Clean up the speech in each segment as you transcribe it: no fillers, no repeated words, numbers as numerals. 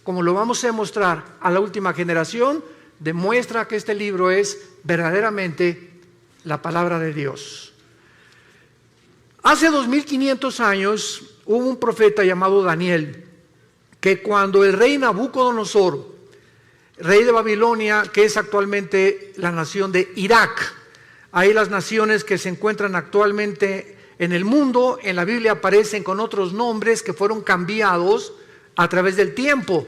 como lo vamos a demostrar a la última generación, demuestra que este libro es verdaderamente la palabra de Dios. Hace 2500 años hubo un profeta llamado Daniel, que cuando el rey Nabucodonosor, rey de Babilonia, que es actualmente la nación de Irak, hay las naciones que se encuentran actualmente en el mundo, en la Biblia aparecen con otros nombres que fueron cambiados a través del tiempo.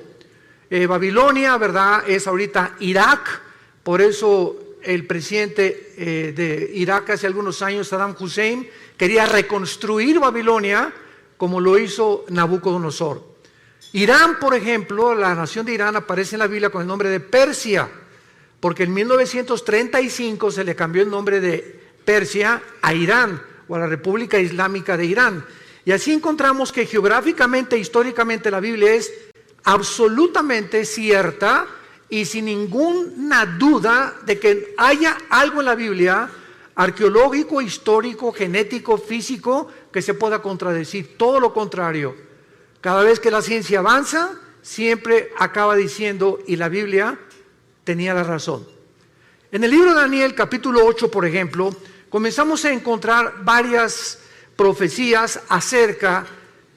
Babilonia, ¿verdad?, es ahorita Irak, por eso el presidente de Irak hace algunos años, Saddam Hussein, quería reconstruir Babilonia como lo hizo Nabucodonosor. Irán, por ejemplo, la nación de Irán aparece en la Biblia con el nombre de Persia, porque en 1935 se le cambió el nombre de Persia a Irán, o a la República Islámica de Irán. Y así encontramos que geográficamente, históricamente, la Biblia es absolutamente cierta y sin ninguna duda de que haya algo en la Biblia, arqueológico, histórico, genético, físico, que se pueda contradecir. Todo lo contrario. Cada vez que la ciencia avanza, siempre acaba diciendo, y la Biblia tenía la razón. En el libro de Daniel, capítulo 8, por ejemplo, comenzamos a encontrar varias profecías acerca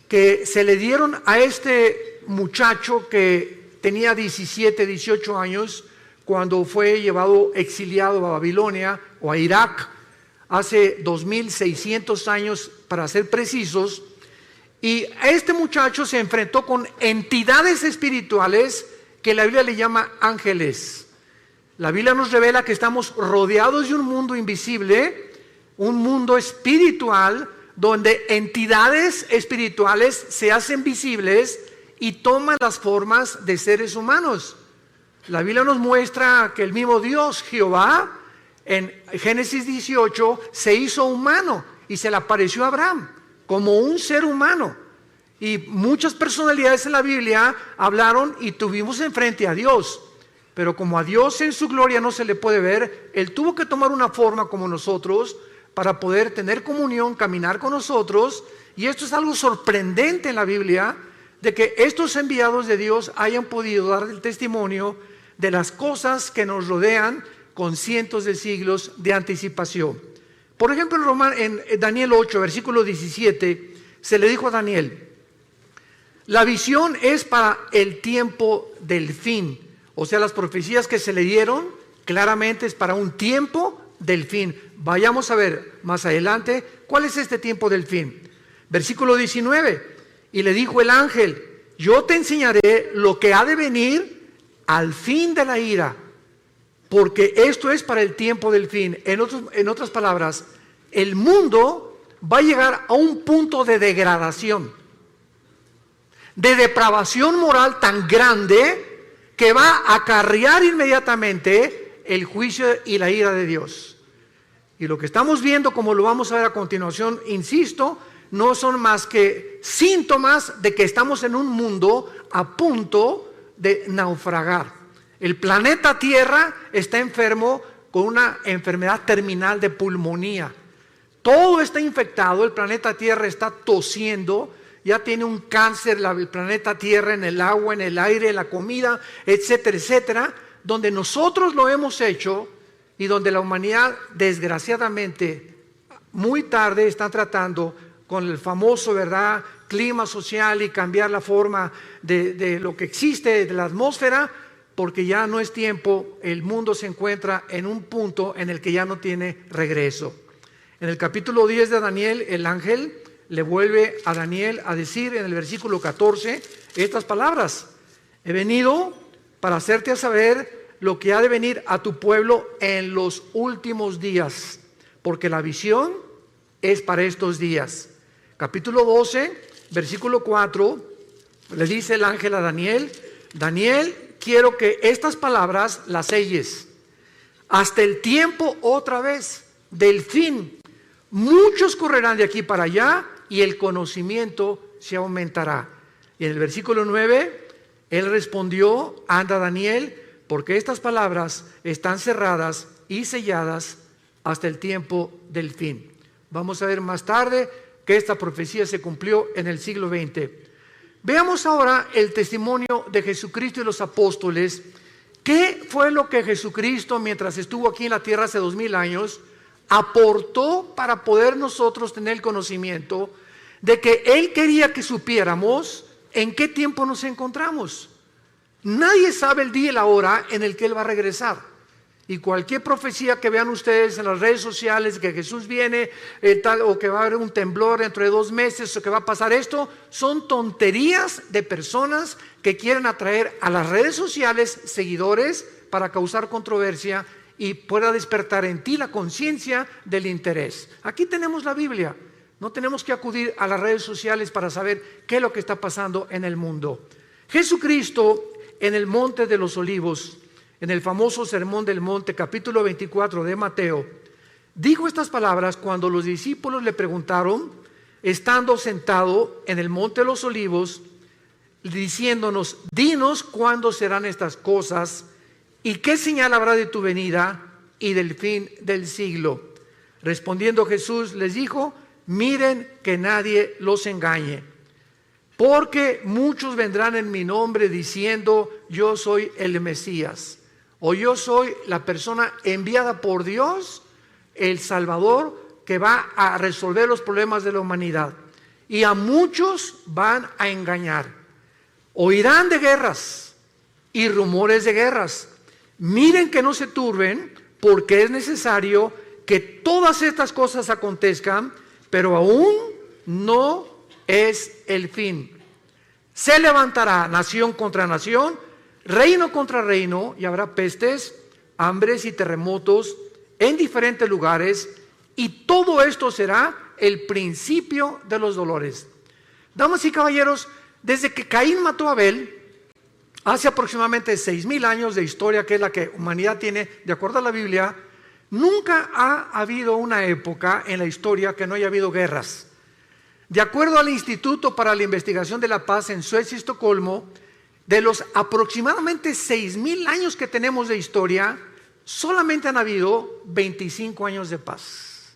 que se le dieron a este muchacho que tenía 17, 18 años cuando fue llevado exiliado a Babilonia o a Irak hace 2600 años para ser precisos. Y este muchacho se enfrentó con entidades espirituales que la Biblia le llama ángeles. La Biblia nos revela que estamos rodeados de un mundo invisible, un mundo espiritual, donde entidades espirituales se hacen visibles y toman las formas de seres humanos. La Biblia nos muestra que el mismo Dios, Jehová, en Génesis 18, se hizo humano y se le apareció a Abraham como un ser humano. Y muchas personalidades en la Biblia hablaron y tuvimos enfrente a Dios. Pero como a Dios en su gloria no se le puede ver, Él tuvo que tomar una forma como nosotros para poder tener comunión, caminar con nosotros. Y esto es algo sorprendente en la Biblia, de que estos enviados de Dios hayan podido dar el testimonio de las cosas que nos rodean con cientos de siglos de anticipación. Por ejemplo, en Daniel 8, versículo 17, se le dijo a Daniel: la visión es para el tiempo del fin. O sea, las profecías que se le dieron claramente es para un tiempo del fin. Vayamos a ver más adelante cuál es este tiempo del fin. Versículo 19, y le dijo el ángel: yo te enseñaré lo que ha de venir al fin de la ira, porque esto es para el tiempo del fin. En otras palabras, el mundo va a llegar a un punto de degradación, de depravación moral tan grande que va a acarrear inmediatamente el juicio y la ira de Dios. Y lo que estamos viendo, como lo vamos a ver a continuación, insisto, no son más que síntomas de que estamos en un mundo a punto de naufragar. El planeta Tierra está enfermo con una enfermedad terminal de pulmonía. Todo está infectado, el planeta Tierra está tosiendo. Ya tiene un cáncer el planeta Tierra en el agua, en el aire, en la comida, etcétera, etcétera, donde nosotros lo hemos hecho y donde la humanidad, desgraciadamente, muy tarde está tratando con el famoso, ¿verdad?, clima social y cambiar la forma de lo que existe de la atmósfera, porque ya no es tiempo, el mundo se encuentra en un punto en el que ya no tiene regreso. En el capítulo 10 de Daniel, el ángel le vuelve a Daniel a decir en el versículo 14 estas palabras: he venido para hacerte saber lo que ha de venir a tu pueblo en los últimos días, porque la visión es para estos días. Capítulo 12, versículo 4, le dice el ángel a Daniel: Daniel, quiero que estas palabras las selles hasta el tiempo otra vez del fin. Muchos correrán de aquí para allá y el conocimiento se aumentará. Y en el versículo 9, él respondió: anda, Daniel, porque estas palabras están cerradas y selladas hasta el tiempo del fin. Vamos a ver más tarde que esta profecía se cumplió en el siglo XX. Veamos ahora el testimonio de Jesucristo y los apóstoles. ¿Qué fue lo que Jesucristo, mientras estuvo aquí en la tierra hace 2000 años, aportó para poder nosotros tener el conocimiento de que Él quería que supiéramos en qué tiempo nos encontramos? Nadie sabe el día y la hora en el que Él va a regresar. Y cualquier profecía que vean ustedes en las redes sociales, que Jesús viene, o que va a haber un temblor dentro de 2 meses, o que va a pasar esto, son tonterías de personas que quieren atraer a las redes sociales seguidores para causar controversia y pueda despertar en ti la conciencia del interés. Aquí tenemos la Biblia. No tenemos que acudir a las redes sociales para saber qué es lo que está pasando en el mundo. Jesucristo en el Monte de los Olivos, en el famoso Sermón del Monte, capítulo 24 de Mateo, dijo estas palabras cuando los discípulos le preguntaron, estando sentado en el Monte de los Olivos, diciéndonos, dinos cuándo serán estas cosas y qué señal habrá de tu venida y del fin del siglo. Respondiendo Jesús les dijo, miren que nadie los engañe, porque muchos vendrán en mi nombre diciendo, yo soy el Mesías, o yo soy la persona enviada por Dios, el Salvador, que va a resolver los problemas de la humanidad. Y a muchos van a engañar. Oirán de guerras y rumores de guerras. Miren que no se turben, porque es necesario que todas estas cosas acontezcan, pero aún no es el fin. Se levantará nación contra nación, reino contra reino, y habrá pestes, hambres y terremotos en diferentes lugares, y todo esto será el principio de los dolores. Damas y caballeros, desde que Caín mató a Abel, hace aproximadamente 6000 años de historia, que es la que humanidad tiene, de acuerdo a la Biblia, nunca ha habido una época en la historia que no haya habido guerras. De acuerdo al Instituto para la Investigación de la Paz en Suecia y Estocolmo, de los aproximadamente 6000 años que tenemos de historia, solamente han habido 25 años de paz.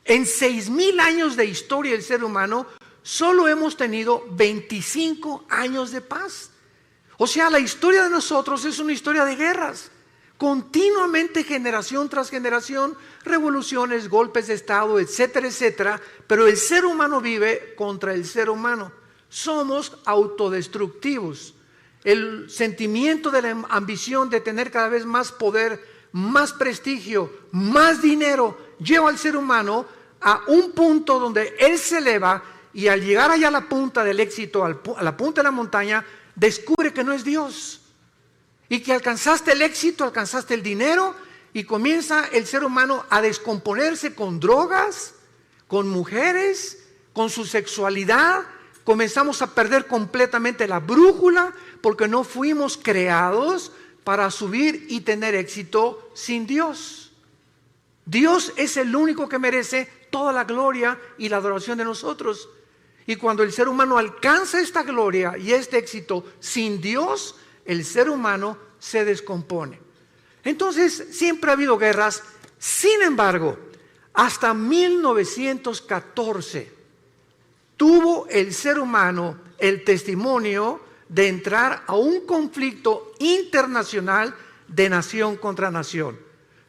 En 6000 años de historia del ser humano, solo hemos tenido 25 años de paz. O sea, la historia de nosotros es una historia de guerras. Continuamente, generación tras generación, revoluciones, golpes de estado, etcétera, etcétera. Pero el ser humano vive contra el ser humano. Somos autodestructivos. El sentimiento de la ambición de tener cada vez más poder, más prestigio, más dinero, lleva al ser humano a un punto donde él se eleva y al llegar allá a la punta del éxito, a la punta de la montaña, descubre que no es Dios. Y que alcanzaste el éxito, alcanzaste el dinero y comienza el ser humano a descomponerse con drogas, con mujeres, con su sexualidad. Comenzamos a perder completamente la brújula porque no fuimos creados para subir y tener éxito sin Dios. Dios es el único que merece toda la gloria y la adoración de nosotros. Y cuando el ser humano alcanza esta gloria y este éxito sin Dios, el ser humano se descompone. Entonces siempre ha habido guerras. Sin embargo, hasta 1914 tuvo el ser humano el testimonio de entrar a un conflicto internacional de nación contra nación.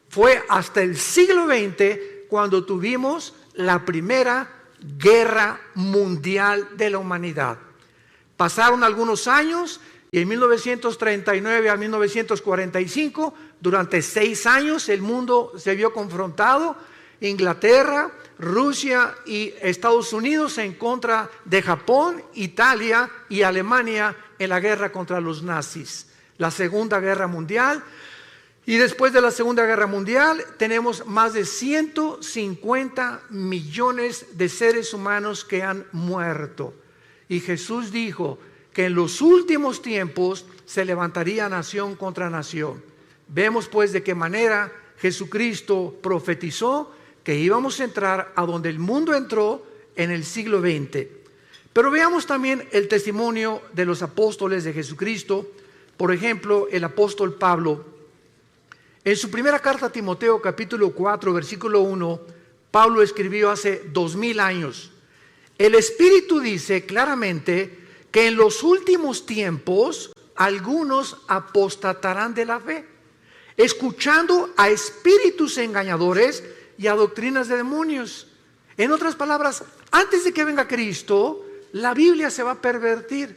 Fue hasta el siglo XX cuando tuvimos la primera guerra mundial de la humanidad. Pasaron algunos años y en 1939 a 1945, durante 6 años, el mundo se vio confrontado. Inglaterra, Rusia y Estados Unidos en contra de Japón, Italia y Alemania en la guerra contra los nazis. La Segunda Guerra Mundial. Y después de la Segunda Guerra Mundial tenemos más de 150 millones de seres humanos que han muerto. Y Jesús dijo que en los últimos tiempos se levantaría nación contra nación. Vemos pues de qué manera Jesucristo profetizó que íbamos a entrar a donde el mundo entró en el siglo XX. Pero veamos también el testimonio de los apóstoles de Jesucristo. Por ejemplo, el apóstol Pablo. En su primera carta a Timoteo, capítulo 4, versículo 1, Pablo escribió hace 2000 años. El Espíritu dice claramente que en los últimos tiempos algunos apostatarán de la fe, escuchando a espíritus engañadores y a doctrinas de demonios. En otras palabras, antes de que venga Cristo, la Biblia se va a pervertir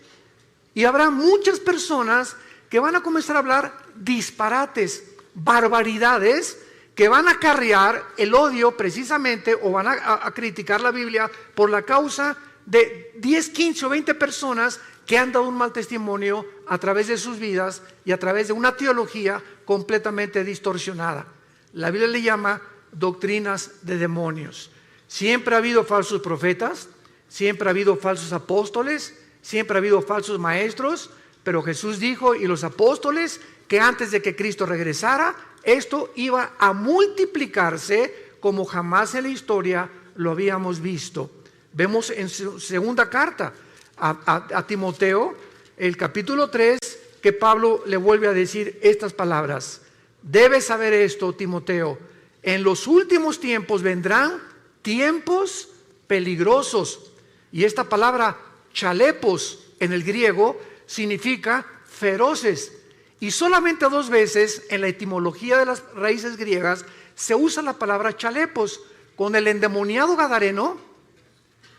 y habrá muchas personas que van a comenzar a hablar disparates, barbaridades, que van a acarrear el odio precisamente, o van a criticar la Biblia por la causa de 10, 15 o 20 personas que han dado un mal testimonio a través de sus vidas y a través de una teología completamente distorsionada. La Biblia le llama doctrinas de demonios. Siempre ha habido falsos profetas, siempre ha habido falsos apóstoles, siempre ha habido falsos maestros, pero Jesús dijo, y los apóstoles, que antes de que Cristo regresara, esto iba a multiplicarse como jamás en la historia lo habíamos visto. Vemos en su segunda carta a Timoteo, el capítulo 3, que Pablo le vuelve a decir estas palabras: debes saber esto, Timoteo, en los últimos tiempos vendrán tiempos peligrosos. Y esta palabra chalepos en el griego significa feroces. Y solamente 2 veces en la etimología de las raíces griegas se usa la palabra chalepos, con el endemoniado gadareno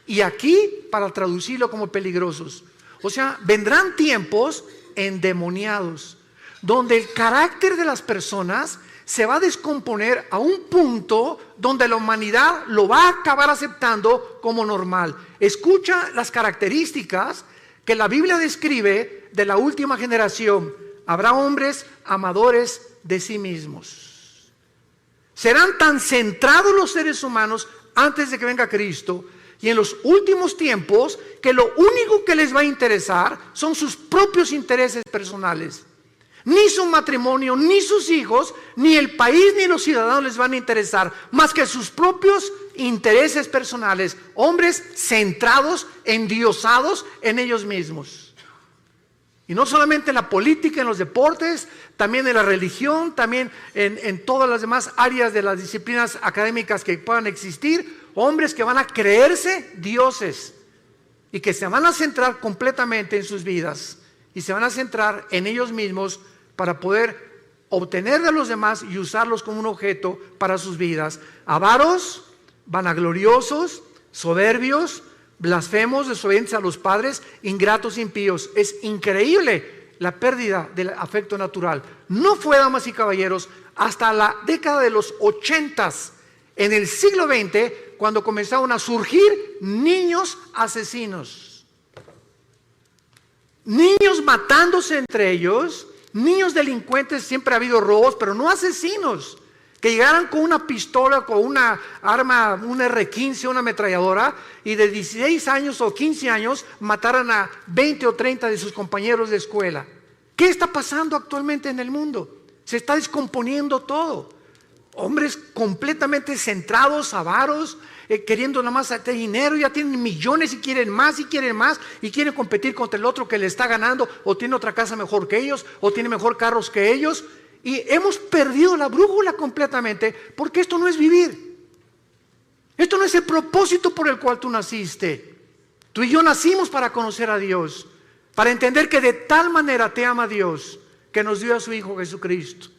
y aquí para traducirlo como peligrosos. O sea, vendrán tiempos endemoniados, donde el carácter de las personas se va a descomponer a un punto donde la humanidad lo va a acabar aceptando como normal. Escucha las características que la Biblia describe de la última generación. Habrá hombres amadores de sí mismos. Serán tan centrados los seres humanos antes de que venga Cristo y en los últimos tiempos que lo único que les va a interesar son sus propios intereses personales. Ni su matrimonio, ni sus hijos, ni el país, ni los ciudadanos les van a interesar más que sus propios intereses personales. Hombres centrados, endiosados en ellos mismos. Y no solamente en la política, en los deportes, también en la religión, también en todas las demás áreas de las disciplinas académicas que puedan existir. Hombres que van a creerse dioses y que se van a centrar completamente en sus vidas y se van a centrar en ellos mismos para poder obtener de los demás y usarlos como un objeto para sus vidas. Avaros, vanagloriosos, soberbios, blasfemos, desobedientes a los padres, ingratos, impíos. Es increíble la pérdida del afecto natural. No fue, damas y caballeros, hasta la década de los 80s, en el siglo XX, cuando comenzaron a surgir niños asesinos. Niños matándose entre ellos, niños delincuentes. Siempre ha habido robos, pero no asesinos. Que llegaran con una pistola, con una arma, un R-15, una ametralladora, y de 16 años o 15 años mataran a 20 o 30 de sus compañeros de escuela. ¿Qué está pasando actualmente en el mundo? Se está descomponiendo todo. Hombres completamente centrados, avaros, queriendo nada más hacer dinero, ya tienen millones y quieren más, y quieren competir contra el otro que le está ganando, o tiene otra casa mejor que ellos, o tiene mejor carros que ellos. Y hemos perdido la brújula completamente, porque esto no es vivir. Esto no es el propósito por el cual tú naciste. Tú y yo nacimos para conocer a Dios, para entender que de tal manera te ama Dios, que nos dio a su Hijo Jesucristo,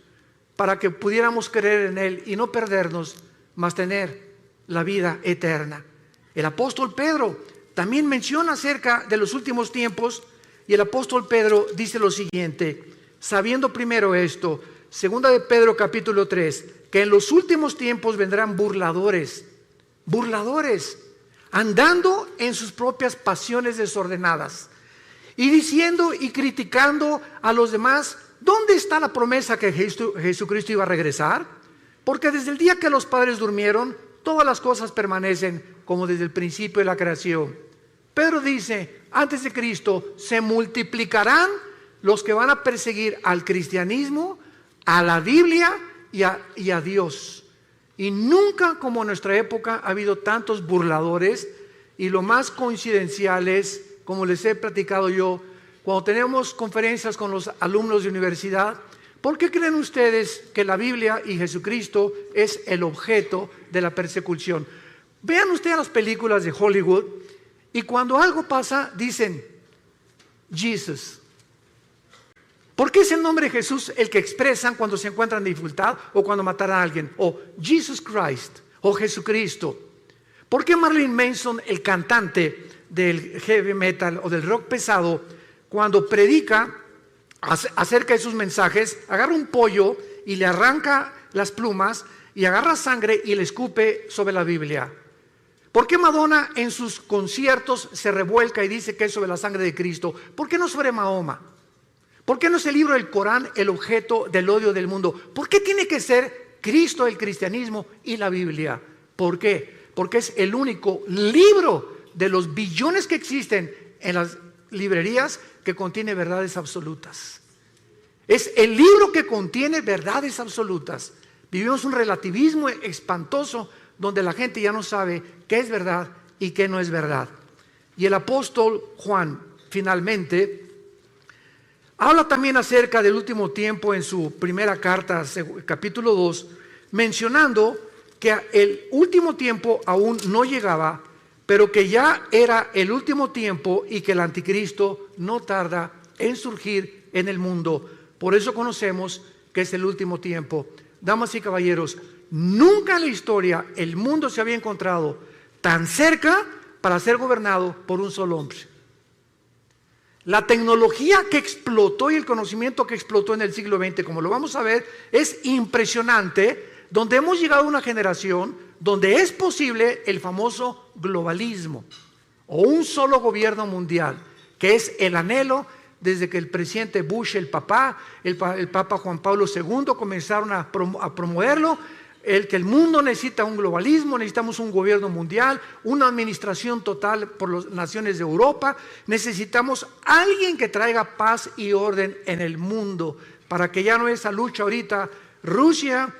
para que pudiéramos creer en Él y no perdernos, mas tener la vida eterna. El apóstol Pedro también menciona acerca de los últimos tiempos, y el apóstol Pedro dice lo siguiente: sabiendo primero esto, segunda de Pedro capítulo 3, que en los últimos tiempos vendrán burladores, andando en sus propias pasiones desordenadas, y diciendo y criticando a los demás, ¿dónde está la promesa que Jesucristo iba a regresar? Porque desde el día que los padres durmieron, todas las cosas permanecen como desde el principio de la creación. Pedro dice, antes de Cristo se multiplicarán los que van a perseguir al cristianismo, a la Biblia y a Dios. Y nunca como en nuestra época ha habido tantos burladores, y lo más coincidencial es, como les he platicado yo, cuando tenemos conferencias con los alumnos de universidad, ¿por qué creen ustedes que la Biblia y Jesucristo es el objeto de la persecución? Vean ustedes las películas de Hollywood, y cuando algo pasa dicen, Jesus. ¿Por qué es el nombre de Jesús el que expresan cuando se encuentran en dificultad o cuando matan a alguien? O Jesus Christ, o Jesucristo. ¿Por qué Marilyn Manson, el cantante del heavy metal o del rock pesado, cuando predica acerca de sus mensajes, agarra un pollo y le arranca las plumas y agarra sangre y le escupe sobre la Biblia? ¿Por qué Madonna en sus conciertos se revuelca y dice que es sobre la sangre de Cristo? ¿Por qué no sobre Mahoma? ¿Por qué no es el libro del Corán el objeto del odio del mundo? ¿Por qué tiene que ser Cristo, el cristianismo y la Biblia? ¿Por qué? Porque es el único libro de los billones que existen en las librerías que contiene verdades absolutas. Es el libro que contiene verdades absolutas. Vivimos un relativismo espantoso donde la gente ya no sabe qué es verdad y qué no es verdad. Y el apóstol Juan finalmente habla también acerca del último tiempo en su primera carta, capítulo 2, mencionando que el último tiempo aún no llegaba, pero que ya era el último tiempo y que el anticristo no tarda en surgir en el mundo. Por eso conocemos que es el último tiempo. Damas y caballeros, nunca en la historia el mundo se había encontrado tan cerca para ser gobernado por un solo hombre. La tecnología que explotó y el conocimiento que explotó en el siglo XX, como lo vamos a ver, es impresionante, donde hemos llegado a una generación donde es posible el famoso globalismo o un solo gobierno mundial, que es el anhelo desde que el presidente Bush, el Papa Juan Pablo II comenzaron a promoverlo, que el mundo necesita un globalismo, necesitamos un gobierno mundial, una administración total por las naciones de Europa, necesitamos alguien que traiga paz y orden en el mundo, para que ya no esa lucha ahorita, Rusia,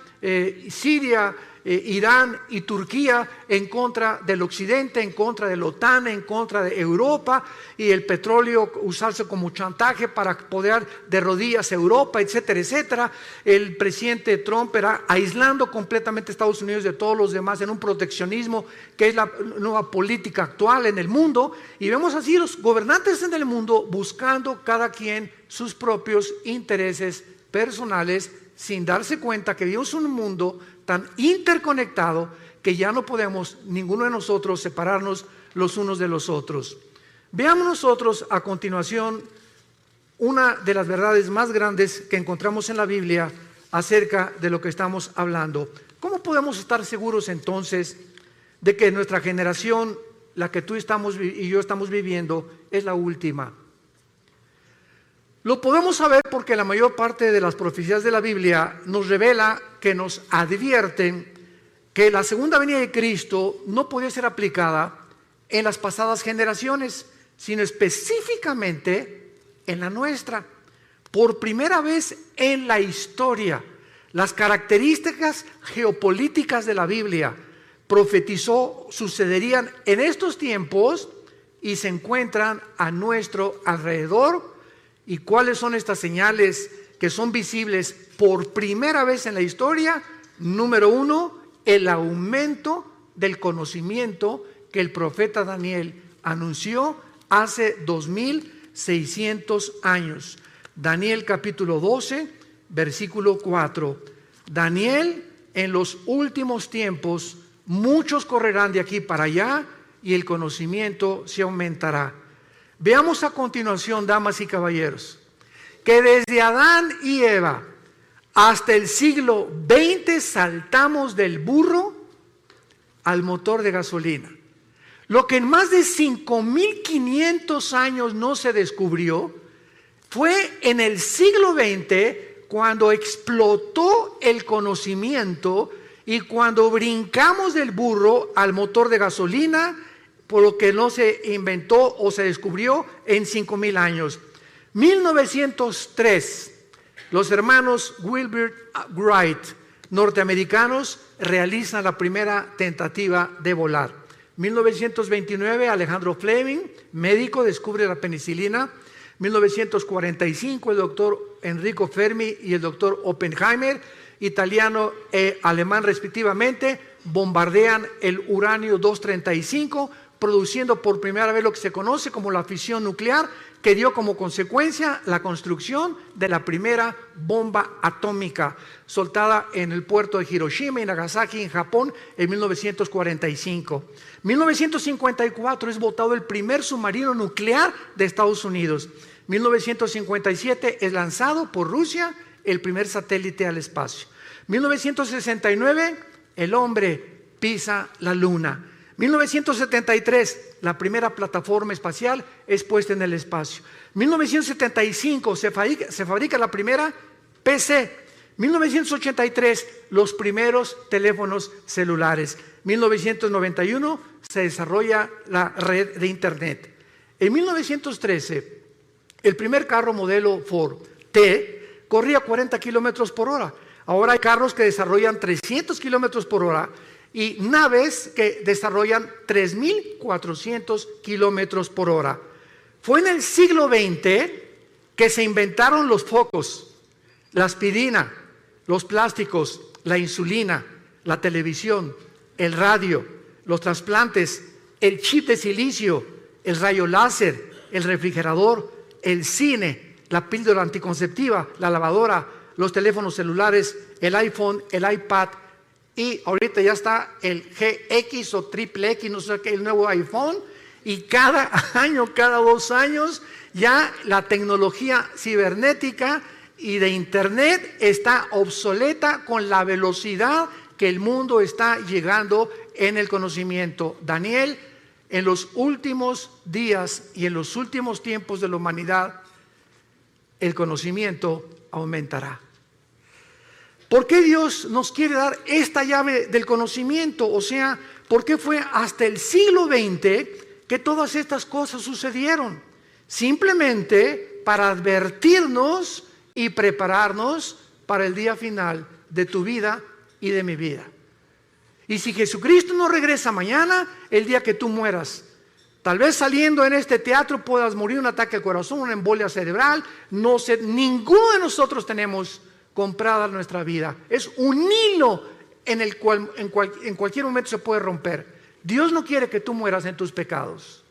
Siria, Irán y Turquía en contra del occidente, en contra de la OTAN, en contra de Europa, y el petróleo usarse como chantaje para poder de rodillas a Europa, etcétera, etcétera. El presidente Trump era aislando completamente a Estados Unidos de todos los demás en un proteccionismo que es la nueva política actual en el mundo, y vemos así los gobernantes en el mundo buscando cada quien sus propios intereses personales, sin darse cuenta que vivimos un mundo tan interconectado que ya no podemos ninguno de nosotros separarnos los unos de los otros. Veamos nosotros a continuación una de las verdades más grandes que encontramos en la Biblia acerca de lo que estamos hablando. ¿Cómo podemos estar seguros entonces de que nuestra generación, la que tú y yo estamos viviendo, es la última? Lo podemos saber porque la mayor parte de las profecías de la Biblia nos revela, que nos advierten que la segunda venida de Cristo no podía ser aplicada en las pasadas generaciones, sino específicamente en la nuestra. Por primera vez en la historia, las características geopolíticas de la Biblia profetizó sucederían en estos tiempos y se encuentran a nuestro alrededor. ¿Y cuáles son estas señales que son visibles por primera vez en la historia? Número uno, el aumento del conocimiento que el profeta Daniel anunció hace 2600 años. Daniel capítulo 12, versículo 4. Daniel, en los últimos tiempos, muchos correrán de aquí para allá y el conocimiento se aumentará. Veamos a continuación, damas y caballeros, que desde Adán y Eva hasta el siglo XX saltamos del burro al motor de gasolina. Lo que en más de 5.500 años no se descubrió fue en el siglo XX cuando explotó el conocimiento y cuando brincamos del burro al motor de gasolina, por lo que no se inventó o se descubrió en 5.000 años. 1903, los hermanos Wilbur Wright, norteamericanos, realizan la primera tentativa de volar. 1929, Alejandro Fleming, médico, descubre la penicilina. 1945, el doctor Enrico Fermi y el doctor Oppenheimer, italiano e alemán respectivamente, bombardean el uranio 235, produciendo por primera vez lo que se conoce como la fisión nuclear, que que dio como consecuencia la construcción de la primera bomba atómica soltada en el puerto de Hiroshima y Nagasaki en Japón en 1945. 1954 es botado el primer submarino nuclear de Estados Unidos. 1957 es lanzado por Rusia el primer satélite al espacio. 1969 el hombre pisa la luna. 1973 la primera plataforma espacial es puesta en el espacio. 1975 se fabrica la primera PC. 1983 los primeros teléfonos celulares. 1991 se desarrolla la red de internet. En 1913 el primer carro modelo Ford T corría 40 kilómetros por hora. Ahora hay carros que desarrollan 300 kilómetros por hora y naves que desarrollan 3.400 kilómetros por hora. Fue en el siglo XX que se inventaron los focos, la aspirina, los plásticos, la insulina, la televisión, el radio, los trasplantes, el chip de silicio, el rayo láser, el refrigerador, el cine, la píldora anticonceptiva, la lavadora, los teléfonos celulares, el iPhone, el iPad, y ahorita ya está el GX o triple X, no sé qué, el nuevo iPhone, y cada año, cada 2 años, ya la tecnología cibernética y de internet está obsoleta con la velocidad que el mundo está llegando en el conocimiento. Daniel, en los últimos días y en los últimos tiempos de la humanidad, el conocimiento aumentará. ¿Por qué Dios nos quiere dar esta llave del conocimiento? O sea, ¿por qué fue hasta el siglo XX que todas estas cosas sucedieron? Simplemente para advertirnos y prepararnos para el día final de tu vida y de mi vida. Y si Jesucristo no regresa mañana, el día que tú mueras, tal vez saliendo en este teatro puedas morir un ataque al corazón, una embolia cerebral, no sé, ninguno de nosotros tenemos comprada nuestra vida. Es un hilo en el cual en cualquier momento se puede romper. Dios no quiere que tú mueras en tus pecados.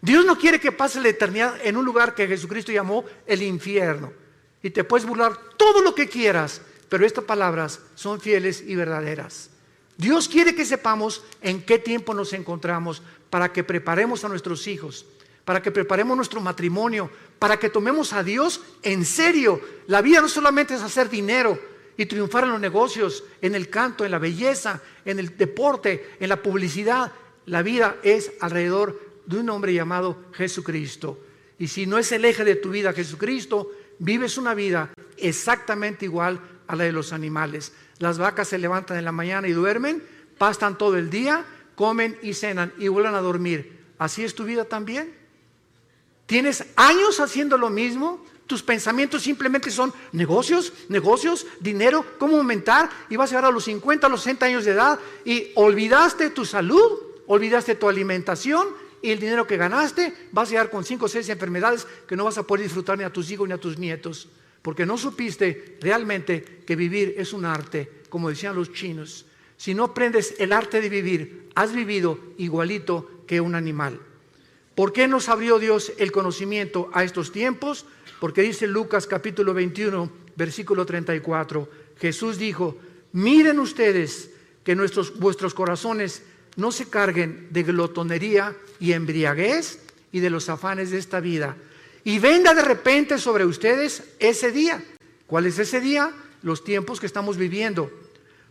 Dios no quiere que pases la eternidad en un lugar que Jesucristo llamó el infierno. Y te puedes burlar todo lo que quieras, pero estas palabras son fieles y verdaderas. Dios quiere que sepamos en qué tiempo nos encontramos para que preparemos a nuestros hijos, para que preparemos nuestro matrimonio, para que tomemos a Dios en serio. La vida no solamente es hacer dinero y triunfar en los negocios, en el canto, en la belleza, en el deporte, en la publicidad. La vida es alrededor de un hombre llamado Jesucristo. Y si no es el eje de tu vida Jesucristo, vives una vida exactamente igual a la de los animales. Las vacas se levantan en la mañana y duermen, pastan todo el día, comen y cenan y vuelven a dormir. ¿Así es tu vida también? ¿Tienes años haciendo lo mismo? Tus pensamientos simplemente son negocios, dinero, cómo aumentar, y vas a llegar a los 50, a los 60 años de edad y olvidaste tu salud, olvidaste tu alimentación y el dinero que ganaste. Vas a llegar con 5 o 6 enfermedades que no vas a poder disfrutar ni a tus hijos ni a tus nietos, porque no supiste realmente que vivir es un arte, como decían los chinos. Si no aprendes el arte de vivir, has vivido igualito que un animal. ¿Por qué nos abrió Dios el conocimiento a estos tiempos? Porque dice Lucas capítulo 21, versículo 34, Jesús dijo: miren ustedes que vuestros corazones no se carguen de glotonería y embriaguez y de los afanes de esta vida, y venga de repente sobre ustedes ese día. ¿Cuál es ese día? Los tiempos que estamos viviendo.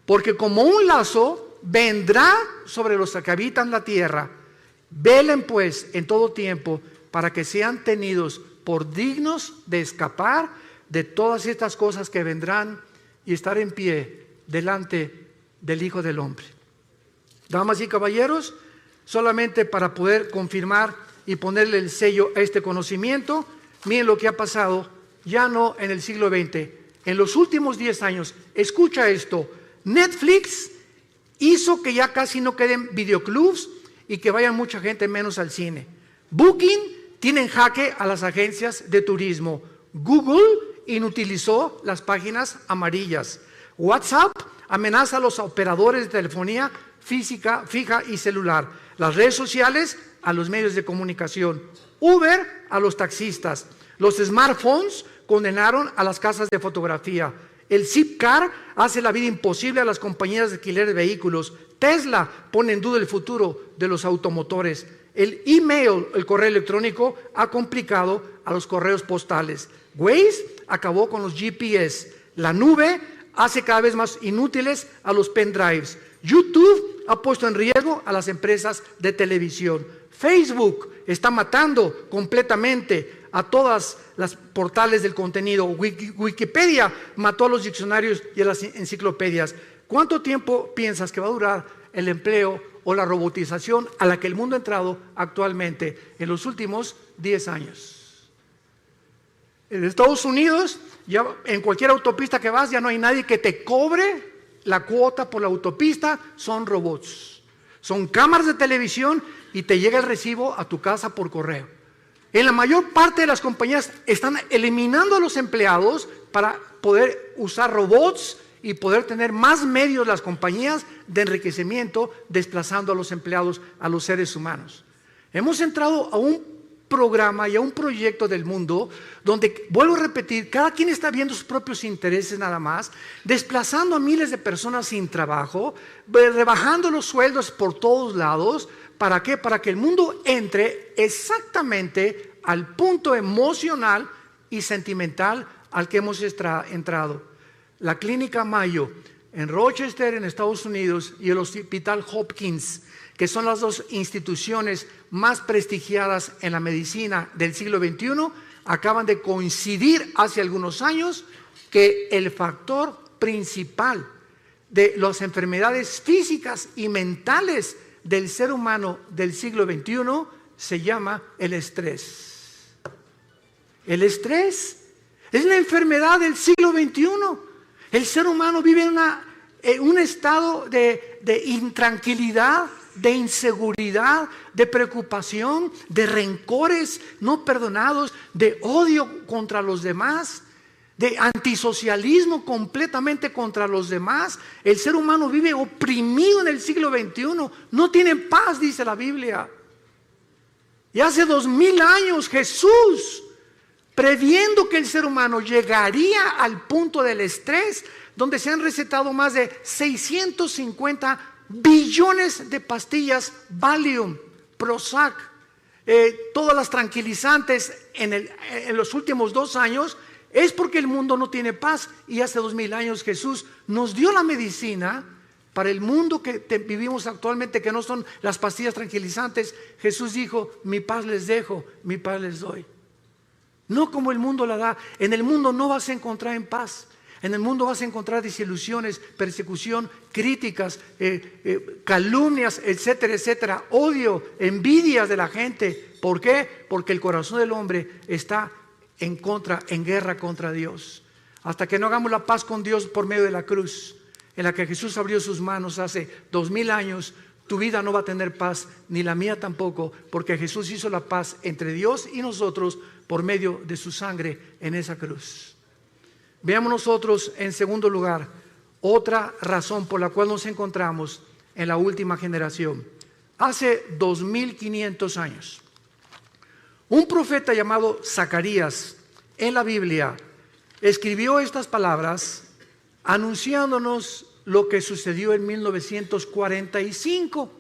Porque como un lazo vendrá sobre los que habitan la tierra. Velen pues en todo tiempo para que sean tenidos por dignos de escapar de todas estas cosas que vendrán y estar en pie delante del Hijo del Hombre. Damas y caballeros, solamente para poder confirmar y ponerle el sello a este conocimiento, miren lo que ha pasado ya no en el siglo XX, en los últimos 10 años. Escucha esto: Netflix hizo que ya casi no queden videoclubs y que vayan mucha gente menos al cine. Booking tiene en jaque a las agencias de turismo. Google inutilizó las páginas amarillas. WhatsApp amenaza a los operadores de telefonía física, fija y celular. Las redes sociales a los medios de comunicación. Uber a los taxistas. Los smartphones condenaron a las casas de fotografía. El Zipcar hace la vida imposible a las compañías de alquiler de vehículos. Tesla pone en duda el futuro de los automotores. El email, el correo electrónico, ha complicado a los correos postales. Waze acabó con los GPS. La nube hace cada vez más inútiles a los pendrives. YouTube ha puesto en riesgo a las empresas de televisión. Facebook está matando completamente a todas las portales del contenido. Wikipedia mató a los diccionarios y a las enciclopedias. ¿Cuánto tiempo piensas que va a durar el empleo o la robotización a la que el mundo ha entrado actualmente en los últimos 10 años? En Estados Unidos, ya en cualquier autopista que vas, ya no hay nadie que te cobre la cuota por la autopista, son robots. Son cámaras de televisión y te llega el recibo a tu casa por correo. En la mayor parte de las compañías están eliminando a los empleados para poder usar robots y poder tener más medios las compañías de enriquecimiento, desplazando a los empleados, a los seres humanos. Hemos entrado a un programa y a un proyecto del mundo donde, vuelvo a repetir, cada quien está viendo sus propios intereses nada más, desplazando a miles de personas sin trabajo, rebajando los sueldos por todos lados. ¿Para qué? Para que el mundo entre exactamente al punto emocional y sentimental al que hemos entrado. La Clínica Mayo en Rochester, en Estados Unidos, y el Hospital Hopkins, que son las dos instituciones más prestigiadas en la medicina del siglo XXI, acaban de coincidir hace algunos años que el factor principal de las enfermedades físicas y mentales del ser humano del siglo XXI se llama el estrés. El estrés es la enfermedad del siglo XXI. El ser humano vive en un estado de intranquilidad, de inseguridad, de preocupación, de rencores no perdonados, de odio contra los demás, de antisocialismo completamente contra los demás. El ser humano vive oprimido en el siglo XXI, no tiene paz, dice la Biblia. Y hace 2000 años Jesús, previendo que el ser humano llegaría al punto del estrés, donde se han recetado más de 650 billones de pastillas Valium, Prozac, todas las tranquilizantes en los últimos 2 años, es porque el mundo no tiene paz. Y hace 2000 años Jesús nos dio la medicina para el mundo que vivimos actualmente, que no son las pastillas tranquilizantes. Jesús dijo: mi paz les dejo, mi paz les doy. No como el mundo la da. En el mundo no vas a encontrar en paz. En el mundo vas a encontrar desilusiones, persecución, críticas, calumnias, etcétera, etcétera, odio, envidias de la gente. ¿Por qué? Porque el corazón del hombre está en guerra contra Dios. Hasta que no hagamos la paz con Dios por medio de la cruz, en la que Jesús abrió sus manos hace 2000 años, tu vida no va a tener paz, ni la mía tampoco, porque Jesús hizo la paz entre Dios y nosotros por medio de su sangre en esa cruz. Veamos nosotros, en segundo lugar, otra razón por la cual nos encontramos en la última generación. Hace 2500 años, un profeta llamado Zacarías en la Biblia escribió estas palabras anunciándonos lo que sucedió en 1945,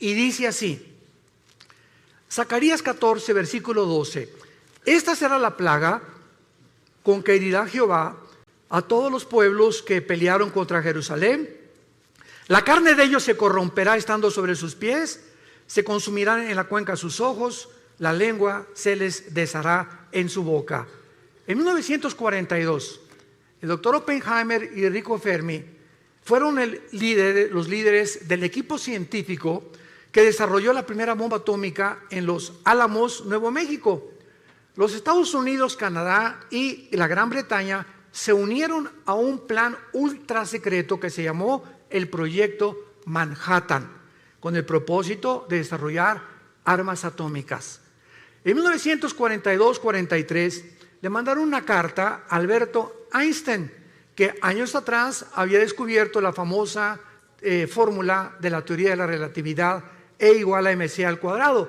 y dice así: Zacarías 14, versículo 12: esta será la plaga con que herirá Jehová a todos los pueblos que pelearon contra Jerusalén. La carne de ellos se corromperá estando sobre sus pies, se consumirán en la cuenca sus ojos, la lengua se les deshará en su boca. En 1942, el doctor Oppenheimer y Enrico Fermi fueron los líderes del equipo científico que desarrolló la primera bomba atómica en Los Álamos, Nuevo México. Los Estados Unidos, Canadá y la Gran Bretaña se unieron a un plan ultra secreto que se llamó el Proyecto Manhattan, con el propósito de desarrollar armas atómicas. En 1942-43 le mandaron una carta a Alberto Einstein, que años atrás había descubierto la famosa fórmula de la teoría de la relatividad, E igual a mc².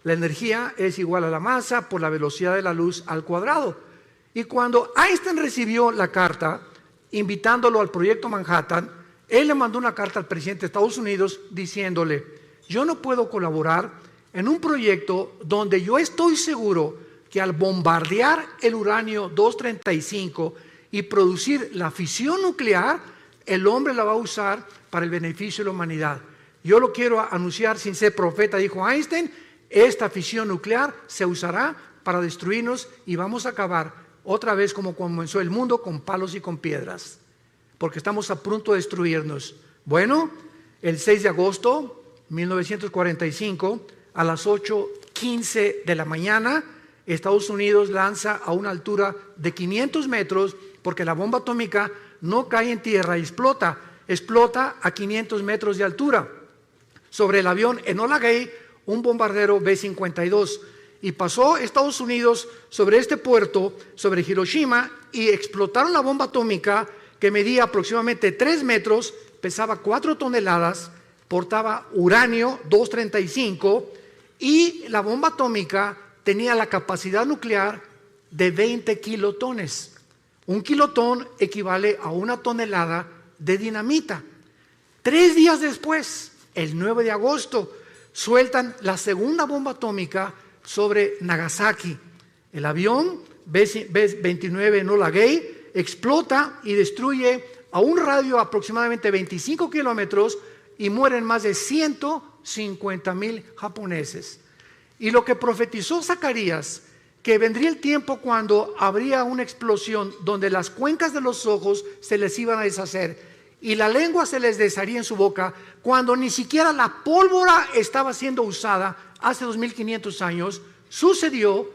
La energía es igual a la masa por la velocidad de la luz al cuadrado. Y cuando Einstein recibió la carta invitándolo al proyecto Manhattan, él le mandó una carta al presidente de Estados Unidos diciéndole: yo no puedo colaborar en un proyecto donde yo estoy seguro que al bombardear el uranio 235 y producir la fisión nuclear, el hombre la va a usar para el beneficio de la humanidad. Yo lo quiero anunciar sin ser profeta, dijo Einstein, esta fisión nuclear se usará para destruirnos y vamos a acabar otra vez como comenzó el mundo, con palos y con piedras, porque estamos a punto de destruirnos. Bueno, el 6 de agosto de 1945, a las 8:15 de la mañana, Estados Unidos lanza a una altura de 500 metros, porque la bomba atómica no cae en tierra y explota a 500 metros de altura, sobre el avión Enola Gay, un bombardero B-52, y pasó Estados Unidos sobre este puerto, sobre Hiroshima, y explotaron la bomba atómica que medía aproximadamente 3 metros, pesaba 4 toneladas, portaba uranio 235, y la bomba atómica tenía la capacidad nuclear de 20 kilotones. Un kilotón equivale a 1 tonelada de dinamita. 3 días después, el 9 de agosto, sueltan la segunda bomba atómica sobre Nagasaki. El avión B-29 Enola Gay explota y destruye a un radio de aproximadamente 25 kilómetros y mueren más de 150,000 japoneses. Y lo que profetizó Zacarías, que vendría el tiempo cuando habría una explosión donde las cuencas de los ojos se les iban a deshacer y la lengua se les desharía en su boca, cuando ni siquiera la pólvora estaba siendo usada hace 2500 años, sucedió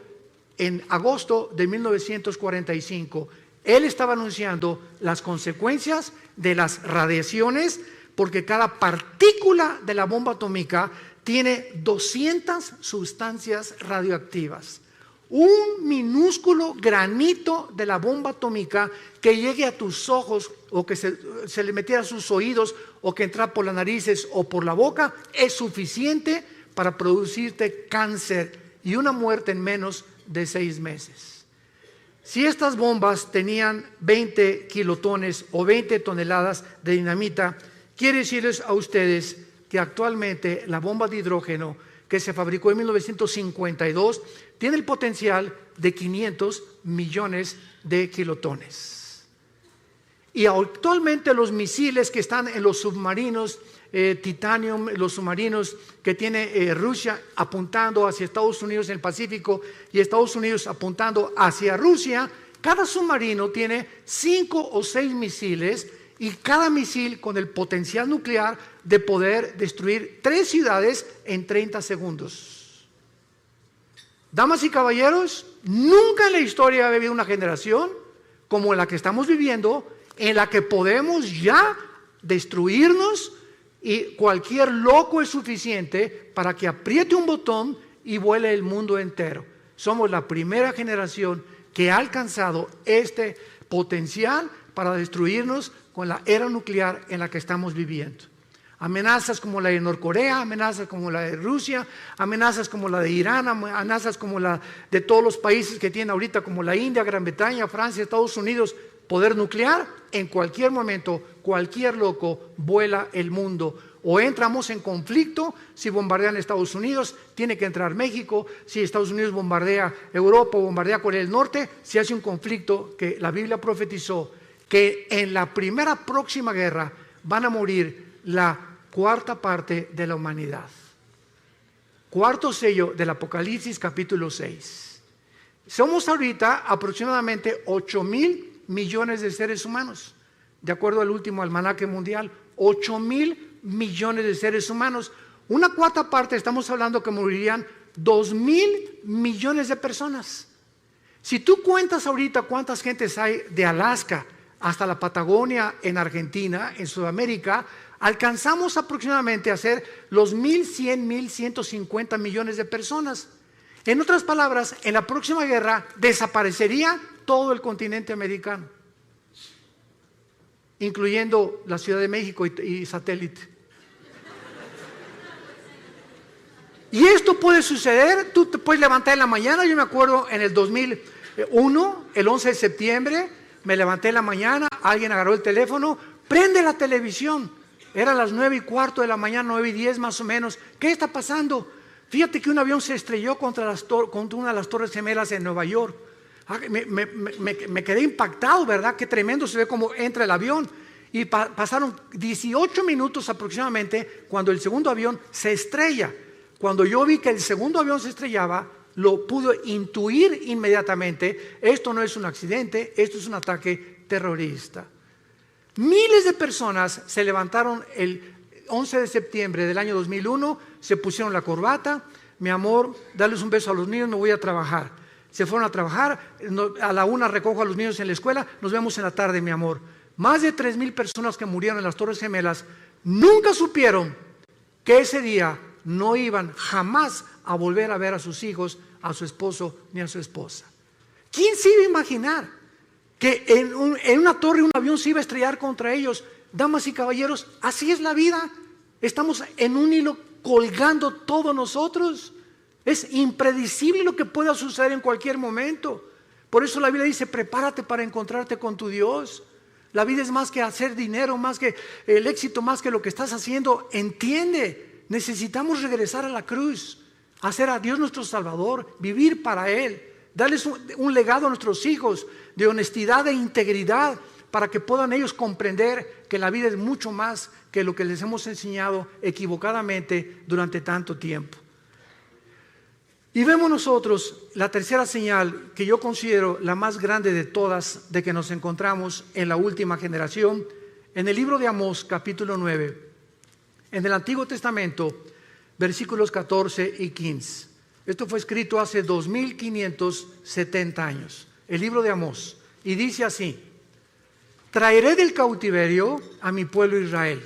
en agosto de 1945. Él estaba anunciando las consecuencias de las radiaciones, porque cada partícula de la bomba atómica tiene 200 sustancias radioactivas. Un minúsculo granito de la bomba atómica que llegue a tus ojos o que se le metiera a sus oídos o que entra por las narices o por la boca es suficiente para producirte cáncer y una muerte en menos de 6 meses. Si estas bombas tenían 20 kilotones o 20 toneladas de dinamita, quiero decirles a ustedes que actualmente la bomba de hidrógeno que se fabricó en 1952 tiene el potencial de 500 millones de kilotones. Y actualmente los misiles que están en los submarinos Titanium, los submarinos que tiene Rusia apuntando hacia Estados Unidos en el Pacífico y Estados Unidos apuntando hacia Rusia, cada submarino tiene 5 o 6 misiles, y cada misil con el potencial nuclear de poder destruir 3 ciudades en 30 segundos. Damas y caballeros, nunca en la historia ha habido una generación como la que estamos viviendo, en la que podemos ya destruirnos y cualquier loco es suficiente para que apriete un botón y vuele el mundo entero. Somos la primera generación que ha alcanzado este potencial para destruirnos con la era nuclear en la que estamos viviendo. Amenazas como la de Norcorea, amenazas como la de Rusia, amenazas como la de Irán, amenazas como la de todos los países que tienen ahorita, como la India, Gran Bretaña, Francia, Estados Unidos, poder nuclear. En cualquier momento, cualquier loco vuela el mundo. O entramos en conflicto. Si bombardean Estados Unidos, tiene que entrar México. Si Estados Unidos bombardea Europa o bombardea Corea del Norte, se hace un conflicto que la Biblia profetizó que en la primera próxima guerra van a morir la 1/4 parte de la humanidad. 4º sello del Apocalipsis, capítulo 6. Somos ahorita aproximadamente 8,000 millones de seres humanos, de acuerdo al último almanaque mundial. 8,000 millones de seres humanos. Una 1/4 parte, estamos hablando que morirían 2,000 millones de personas. Si tú cuentas ahorita cuántas gentes hay de Alaska hasta la Patagonia en Argentina, en Sudamérica, alcanzamos aproximadamente a ser los 1,100, 1,150 millones de personas. En otras palabras, en la próxima guerra desaparecería todo el continente americano, incluyendo la Ciudad de México y satélite. Y esto puede suceder, tú te puedes levantar en la mañana. Yo me acuerdo en el 2001, el 11 de septiembre, me levanté en la mañana, alguien agarró el teléfono, prende la televisión. Eran las 9:15 de la mañana, 9:10 más o menos. ¿Qué está pasando? Fíjate que un avión se estrelló contra una de las Torres Gemelas en Nueva York. Me quedé impactado, ¿verdad? Qué tremendo se ve cómo entra el avión. Y pasaron 18 minutos aproximadamente cuando el segundo avión se estrella. Cuando yo vi que el segundo avión se estrellaba, lo pude intuir inmediatamente. Esto no es un accidente, esto es un ataque terrorista. Miles de personas se levantaron el 11 de septiembre del año 2001, se pusieron la corbata. Mi amor, darles un beso a los niños, me voy a trabajar. Se fueron a trabajar, a la 1 recojo a los niños en la escuela, nos vemos en la tarde, mi amor. Más de 3,000 personas que murieron en las Torres Gemelas nunca supieron que ese día no iban jamás a volver a ver a sus hijos, a su esposo ni a su esposa. ¿Quién se iba a imaginar que en una torre un avión se iba a estrellar contra ellos? Damas y caballeros, así es la vida. Estamos en un hilo colgando todos nosotros. Es impredecible lo que pueda suceder en cualquier momento. Por eso la Biblia dice, prepárate para encontrarte con tu Dios. La vida es más que hacer dinero, más que el éxito, más que lo que estás haciendo. Entiende, necesitamos regresar a la cruz, hacer a Dios nuestro Salvador, vivir para Él, darles un legado a nuestros hijos de honestidad e integridad para que puedan ellos comprender que la vida es mucho más que lo que les hemos enseñado equivocadamente durante tanto tiempo. Y vemos nosotros la tercera señal que yo considero la más grande de todas, de que nos encontramos en la última generación, en el libro de Amós, capítulo 9, en el Antiguo Testamento, versículos 14 y 15. Esto fue escrito hace 2570 años, el libro de Amós, y dice así: traeré del cautiverio a mi pueblo Israel,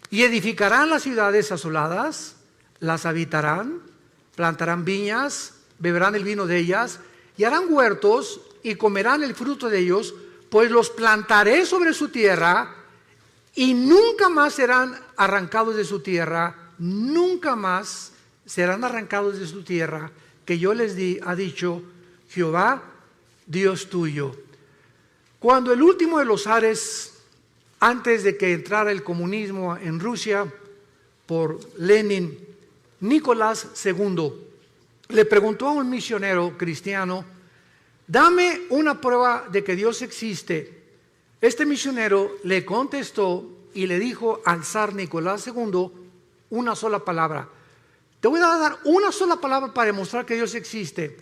y edificarán las ciudades asoladas, las habitarán, plantarán viñas, beberán el vino de ellas, y harán huertos y comerán el fruto de ellos, pues los plantaré sobre su tierra y nunca más serán arrancados de su tierra, nunca más serán arrancados de su tierra, que yo les di, ha dicho Jehová, Dios tuyo. Cuando el último de los zares, antes de que entrara el comunismo en Rusia, por Lenin, Nicolás II, le preguntó a un misionero cristiano, dame una prueba de que Dios existe. Este misionero le contestó y le dijo al zar Nicolás II una sola palabra: te voy a dar una sola palabra para demostrar que Dios existe.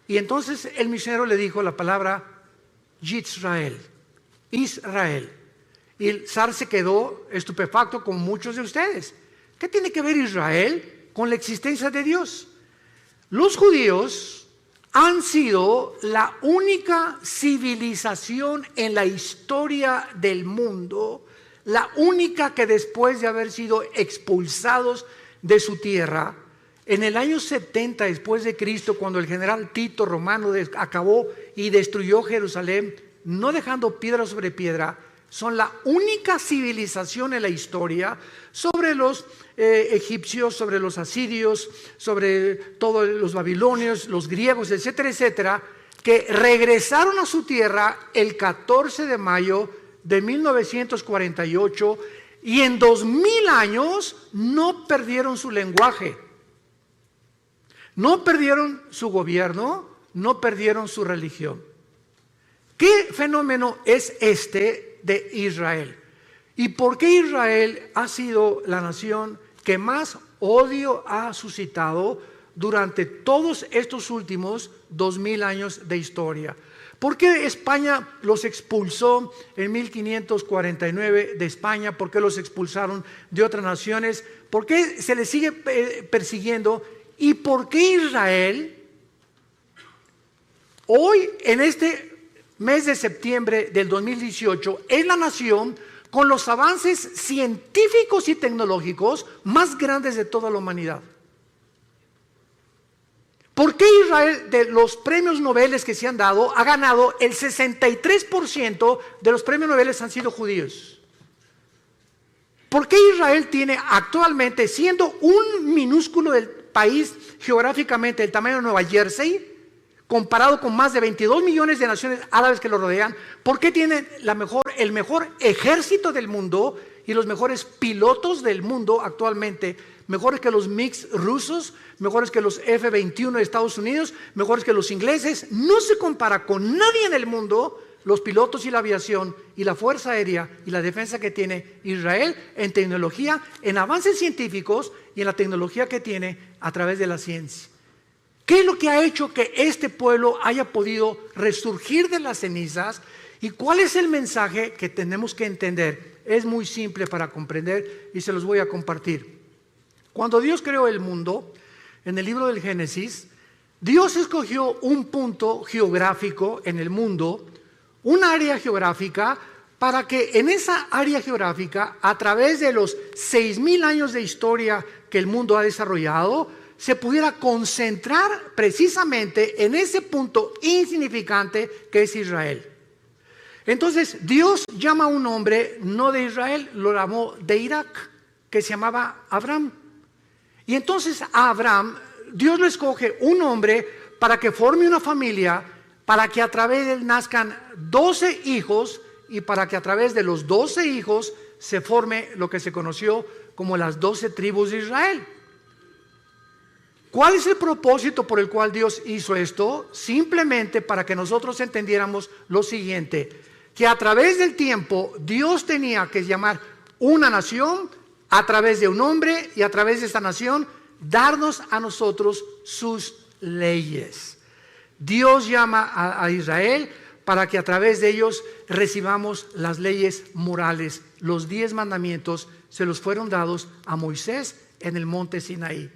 Y entonces el misionero le dijo la palabra Yisrael, Israel. Y el zar se quedó estupefacto, como muchos de ustedes. ¿Qué tiene que ver Israel con la existencia de Dios? Los judíos han sido la única civilización en la historia del mundo, la única que después de haber sido expulsados de su tierra, en el año 70 después de Cristo, cuando el general Tito romano acabó y destruyó Jerusalén, no dejando piedra sobre piedra, son la única civilización en la historia sobre los egipcios, sobre los asirios, sobre todos los babilonios, los griegos, etcétera, etcétera, que regresaron a su tierra el 14 de mayo de 1948 y en 2000 años no perdieron su lenguaje, no perdieron su gobierno, no perdieron su religión. ¿Qué fenómeno es este de Israel? ¿Y por qué Israel ha sido la nación que más odio ha suscitado durante todos estos últimos 2000 años de historia? ¿Por qué España los expulsó en 1549 de España? ¿Por qué los expulsaron de otras naciones? ¿Por qué se les sigue persiguiendo? ¿Y por qué Israel hoy, en este mes de septiembre del 2018, es la nación con los avances científicos y tecnológicos más grandes de toda la humanidad? ¿Por qué Israel, de los premios Nobel que se han dado, ha ganado el 63% de los premios Nobel han sido judíos? ¿por qué Israel tiene actualmente, siendo un minúsculo del país geográficamente del tamaño de Nueva Jersey, comparado con más de 22 millones de naciones árabes que lo rodean, por qué tiene el mejor ejército del mundo y los mejores pilotos del mundo actualmente, mejores que los MiG rusos, mejores que los F-21 de Estados Unidos, mejores que los ingleses? No se compara con nadie en el mundo los pilotos y la aviación y la fuerza aérea y la defensa que tiene Israel en tecnología, en avances científicos y en la tecnología que tiene a través de la ciencia. ¿Qué es lo que ha hecho que este pueblo haya podido resurgir de las cenizas? ¿Y cuál es el mensaje que tenemos que entender? Es muy simple para comprender y se los voy a compartir. Cuando Dios creó el mundo, en el libro del Génesis, Dios escogió un punto geográfico en el mundo, un área geográfica, para que en esa área geográfica, a través de los 6,000 años de historia que el mundo ha desarrollado, se pudiera concentrar precisamente en ese punto insignificante que es Israel. Entonces Dios llama a un hombre no de Israel, lo llamó de Irak, que se llamaba Abraham. Y entonces a Abraham Dios le escoge un hombre para que forme una familia, para que a través de él nazcan 12 hijos y para que a través de los 12 hijos se forme lo que se conoció como las 12 tribus de Israel. ¿Cuál es el propósito por el cual Dios hizo esto? Simplemente para que nosotros entendiéramos lo siguiente, que a través del tiempo Dios tenía que llamar una nación a través de un hombre y a través de esta nación darnos a nosotros sus leyes. Dios llama a Israel para que a través de ellos recibamos las leyes morales. Los 10 mandamientos se los fueron dados a Moisés en el monte Sinaí.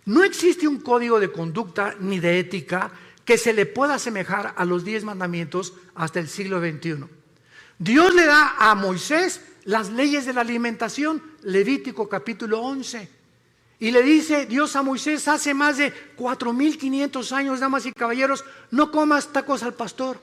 No existe un código de conducta ni de ética que se le pueda asemejar a los 10 mandamientos hasta el siglo XXI. Dios le da a Moisés las leyes de la alimentación, Levítico capítulo 11. Y le dice Dios a Moisés hace más de 4,500 años, damas y caballeros, no comas tacos al pastor,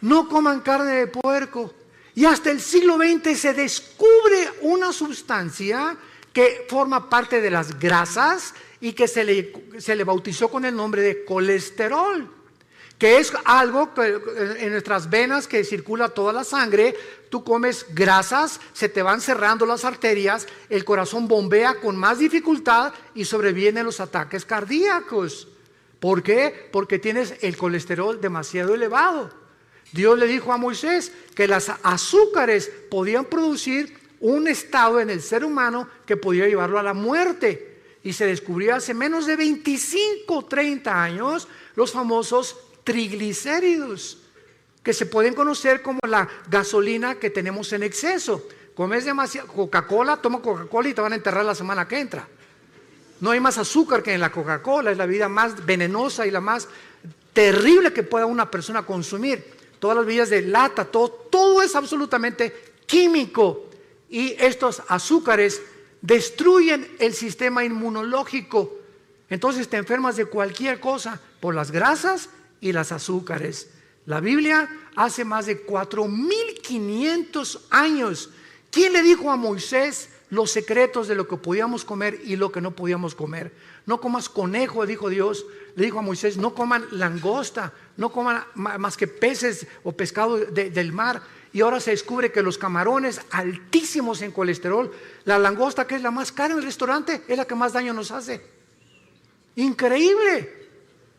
no coman carne de puerco. Y hasta el siglo XX se descubre una sustancia que forma parte de las grasas y que se le bautizó con el nombre de colesterol, que es algo que en nuestras venas que circula toda la sangre. Tú comes grasas, se te van cerrando las arterias, el corazón bombea con más dificultad y sobrevienen los ataques cardíacos. ¿Por qué? Porque tienes el colesterol demasiado elevado. Dios le dijo a Moisés que las azúcares podían producir un estado en el ser humano que podía llevarlo a la muerte. Y se descubrió hace menos de 25, 30 años los famosos triglicéridos, que se pueden conocer como la gasolina que tenemos en exceso. Comes demasiado Coca-Cola, toma Coca-Cola y te van a enterrar la semana que entra. No hay más azúcar que en la Coca-Cola, es la bebida más venenosa y la más terrible que pueda una persona consumir. Todas las bebidas de lata, todo es absolutamente químico. Y estos azúcares destruyen el sistema inmunológico. Entonces te enfermas de cualquier cosa por las grasas y las azúcares. La Biblia hace más de 4,500 años. ¿Quién le dijo a Moisés los secretos de lo que podíamos comer y lo que no podíamos comer? No comas conejo, dijo Dios. Le dijo a Moisés, no coman langosta, no coman más que peces o pescado del mar. Y ahora se descubre que los camarones altísimos en colesterol, la langosta, que es la más cara en el restaurante, es la que más daño nos hace. Increíble.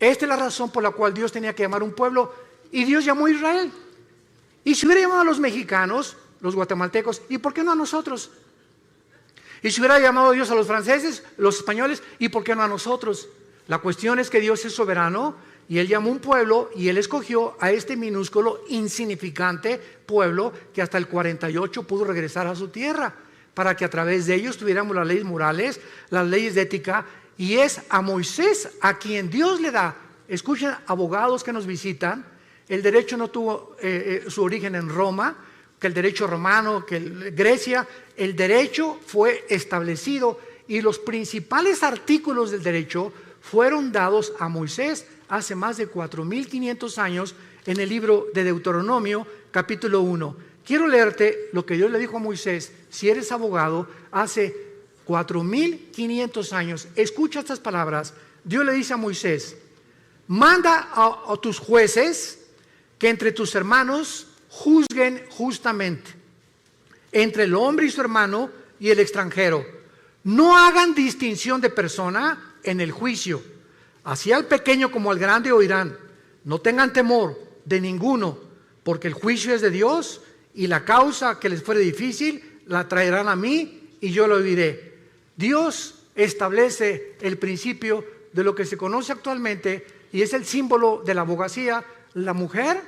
Esta es la razón por la cual Dios tenía que llamar a un pueblo, y Dios llamó a Israel. Y si hubiera llamado a los mexicanos, los guatemaltecos, ¿y por qué no a nosotros? Y si hubiera llamado a Dios a los franceses, los españoles, ¿y por qué no a nosotros? La cuestión es que Dios es soberano y Él llamó un pueblo y Él escogió a este minúsculo, insignificante pueblo que hasta el 48 pudo regresar a su tierra para que a través de ellos tuviéramos las leyes morales, las leyes de ética. Y es a Moisés a quien Dios le da. Escuchen, abogados que nos visitan, el derecho no tuvo su origen en Roma, que el derecho romano, que Grecia. El derecho fue establecido y los principales artículos del derecho fueron dados a Moisés hace más de 4,500 años en el libro de Deuteronomio, capítulo 1. quiero leerte lo que Dios le dijo a Moisés, si eres abogado, hace 4,500 años. Escucha estas palabras. Dios le dice a Moisés: manda a tus jueces que entre tus hermanos juzguen justamente, entre el hombre y su hermano y el extranjero. No hagan distinción de persona en el juicio. Así al pequeño como al grande oirán. No tengan temor de ninguno, porque el juicio es de Dios, y la causa que les fuere difícil la traerán a mí y yo lo oiré. Dios establece el principio de lo que se conoce actualmente y es el símbolo de la abogacía: la mujer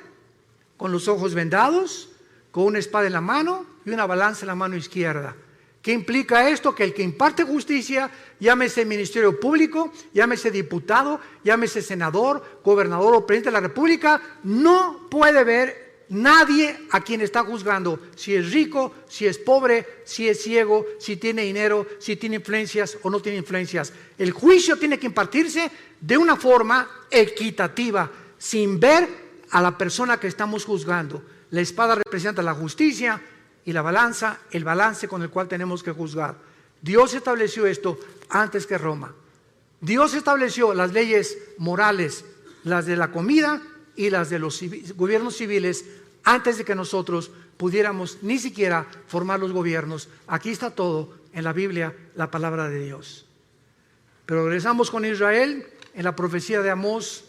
con los ojos vendados, con una espada en la mano y una balanza en la mano izquierda. ¿Qué implica esto? Que el que imparte justicia, llámese ministerio público, llámese diputado, llámese senador, gobernador o presidente de la república, no puede ver nadie a quien está juzgando, si es rico, si es pobre, si es ciego, si tiene dinero, si tiene influencias o no tiene influencias. El juicio tiene que impartirse de una forma equitativa, sin ver a la persona que estamos juzgando. La espada representa la justicia y la balanza, el balance con el cual tenemos que juzgar. Dios estableció esto antes que Roma. Dios estableció las leyes morales, las de la comida y las de los gobiernos civiles, antes de que nosotros pudiéramos ni siquiera formar los gobiernos. Aquí está todo en la Biblia, la palabra de Dios. Pero regresamos con Israel. En la profecía de Amós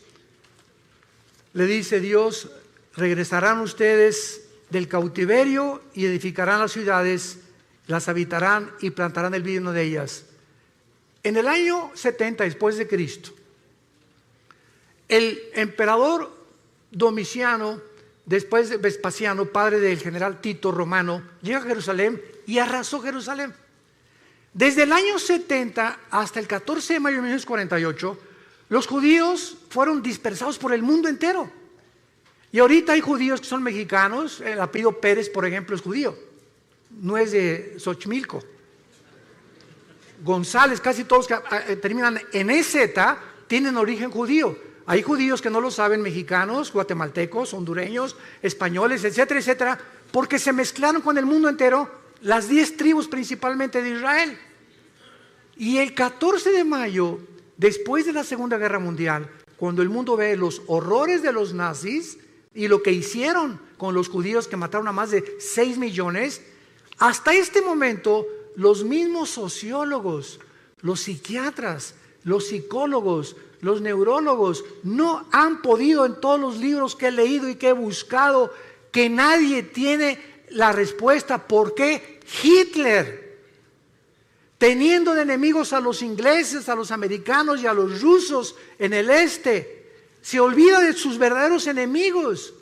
le dice Dios: regresarán ustedes del cautiverio y edificarán las ciudades, las habitarán y plantarán el vino de ellas. En el año 70 después de Cristo, el emperador Domiciano, después de Vespasiano, padre del general Tito romano, llega a Jerusalén y arrasó Jerusalén. Desde el año 70 hasta el 14 de mayo de 1948, los judíos fueron dispersados por el mundo entero. Y ahorita hay judíos que son mexicanos. El apellido Pérez, por ejemplo, es judío, no es de Xochimilco. González, casi todos que terminan en EZ tienen origen judío. Hay judíos que no lo saben, mexicanos, guatemaltecos, hondureños, españoles, etcétera, etcétera, porque se mezclaron con el mundo entero, las 10 tribus principalmente de Israel. Y el 14 de mayo, después de la Segunda Guerra Mundial, cuando el mundo ve los horrores de los nazis y lo que hicieron con los judíos, que mataron a más de 6 millones, hasta este momento los mismos sociólogos, los psiquiatras, los psicólogos, los neurólogos no han podido, en todos los libros que he leído y que he buscado, que nadie tiene la respuesta. ¿Por qué Hitler, teniendo de enemigos a los ingleses, a los americanos y a los rusos en el este, se olvida de sus verdaderos enemigos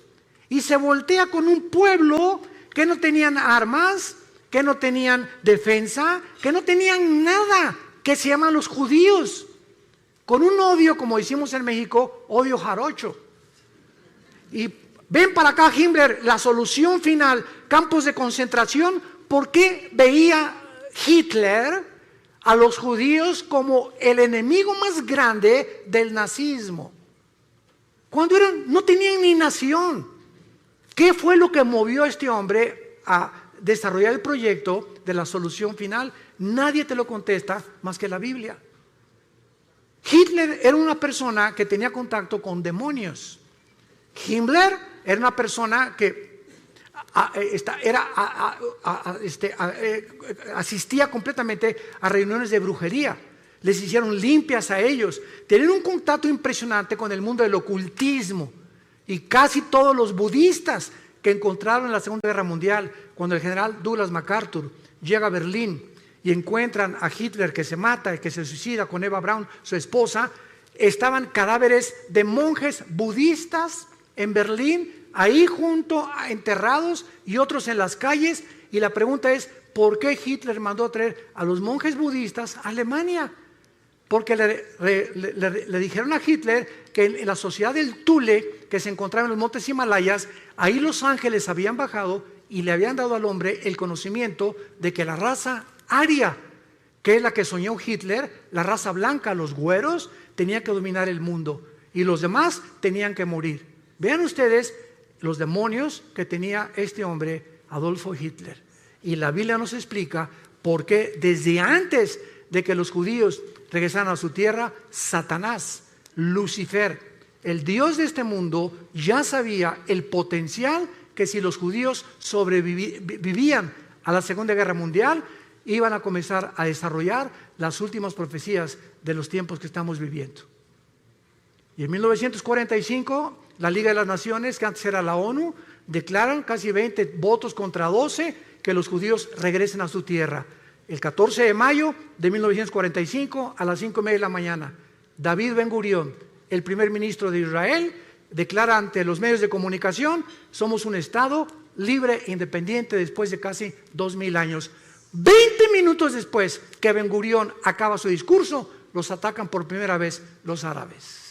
y se voltea con un pueblo que no tenían armas, que no tenían defensa, que no tenían nada, que se llaman los judíos, con un odio, como decimos en México, odio jarocho? Y ven para acá Himmler, la solución final, campos de concentración. ¿Por qué veía Hitler a los judíos como el enemigo más grande del nazismo? Cuando no tenían ni nación. ¿Qué fue lo que movió a este hombre a desarrollar el proyecto de la solución final? Nadie te lo contesta más que la Biblia. Hitler era una persona que tenía contacto con demonios. Himmler era una persona que asistía completamente a reuniones de brujería. Les hicieron limpias a ellos. Tenían un contacto impresionante con el mundo del ocultismo. Y casi todos los budistas que encontraron en la Segunda Guerra Mundial, cuando el general Douglas MacArthur llega a Berlín y encuentran a Hitler que se mata, que se suicida con Eva Braun, su esposa, estaban cadáveres de monjes budistas en Berlín, ahí junto, enterrados, y otros en las calles. Y la pregunta es, ¿por qué Hitler mandó a traer a los monjes budistas a Alemania? Porque le dijeron a Hitler que en la sociedad del Thule, que se encontraba en los montes Himalayas, ahí los ángeles habían bajado y le habían dado al hombre el conocimiento de que la raza aria, que es la que soñó Hitler, la raza blanca, los güeros, tenía que dominar el mundo y los demás tenían que morir. Vean ustedes los demonios que tenía este hombre Adolfo Hitler. Y la Biblia nos explica por qué desde antes de que los judíos regresaran a su tierra, Satanás, Lucifer, el Dios de este mundo, ya sabía el potencial que si los judíos sobrevivían a la Segunda Guerra Mundial, iban a comenzar a desarrollar las últimas profecías de los tiempos que estamos viviendo. Y en 1945, la Liga de las Naciones, que antes era la ONU, declaran casi 20 votos contra 12 que los judíos regresen a su tierra. El 14 de mayo de 1945, a las 5:30 de la mañana, David Ben Gurión, el primer ministro de Israel, declara ante los medios de comunicación: somos un Estado libre e independiente después de casi 2000 años. 20 minutos después que Ben Gurión acaba su discurso, los atacan por primera vez los árabes.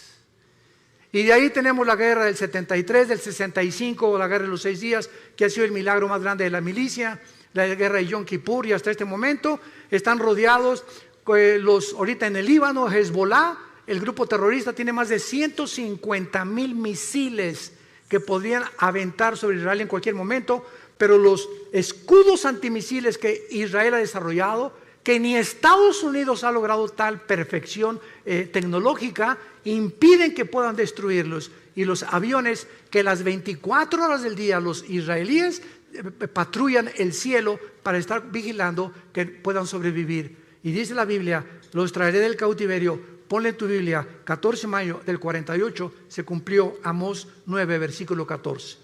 Y de ahí tenemos la guerra del 73, del 65, la guerra de los 6 días, que ha sido el milagro más grande de la milicia, la guerra de Yom Kippur, y hasta este momento están rodeados ahorita en el Líbano, Hezbollah, el grupo terrorista, tiene más de 150,000 misiles que podrían aventar sobre Israel en cualquier momento, pero los escudos antimisiles que Israel ha desarrollado, que ni Estados Unidos ha logrado tal perfección tecnológica, impiden que puedan destruirlos. Y los aviones que las 24 horas del día los israelíes patrullan el cielo para estar vigilando que puedan sobrevivir. Y dice la Biblia: los traeré del cautiverio. Ponle en tu Biblia, 14 de mayo del 48, se cumplió Amós 9, versículo 14.